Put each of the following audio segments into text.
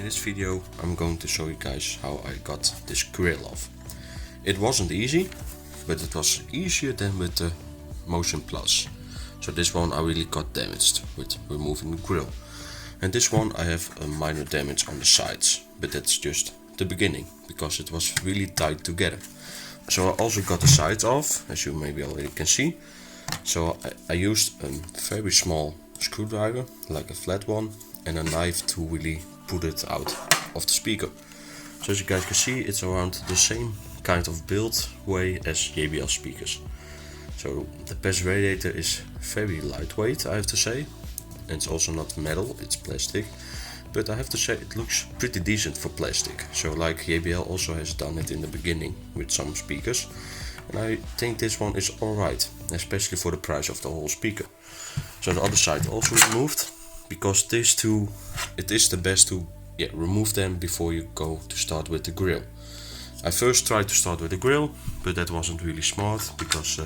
this video I'm going to show you guys how I got this grill off. It wasn't easy, but it was easier than with the Motion Plus. So this one I really got damaged with removing the grill. And this one I have a minor damage on the sides, but that's just the beginning because it was really tight together. So I also got the sides off, as you maybe already can see. So I used a very small screwdriver, like a flat one, and a knife to really put it out of the speaker. So as you guys can see, it's around the same kind of build way as JBL speakers. So the PES radiator is very lightweight, I have to say. And it's also not metal, it's plastic. But I have to say it looks pretty decent for plastic. So like JBL also has done it in the beginning with some speakers. And I think this one is alright, especially for the price of the whole speaker. So the other side also removed, because these two, it is the best to remove them before you go to start with the grill. I first tried to start with the grill, but that wasn't really smart because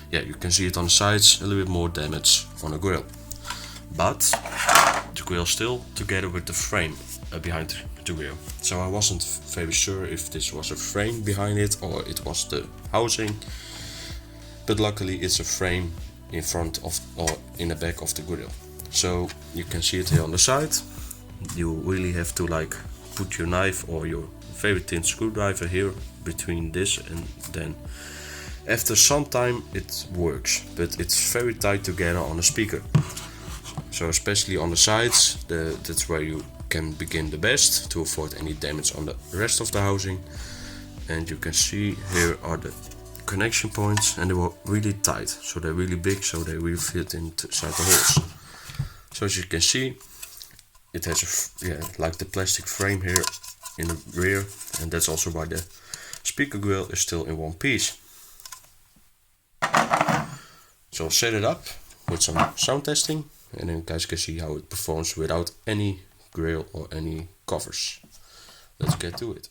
you can see it on the sides, a little bit more damage on the grill. But the grill still together with the frame behind the grill. So I wasn't very sure if this was a frame behind it or it was the housing. But luckily it's a frame in front of or in the back of the grill. So you can see it here on the side. You really have to like put your knife or your very thin screwdriver here between this, and then after some time it works, but it's very tight together on the speaker. So especially on the sides, that's where you can begin the best to avoid any damage on the rest of the housing. And you can see here are the connection points, and they were really tight, so they're really big, so they will fit inside the holes. So as you can see, it has like the plastic frame here in the rear, and that's also why the speaker grill is still in one piece. So I'll set it up with some sound testing, and then you guys can see how it performs without any grill or any covers. Let's get to it.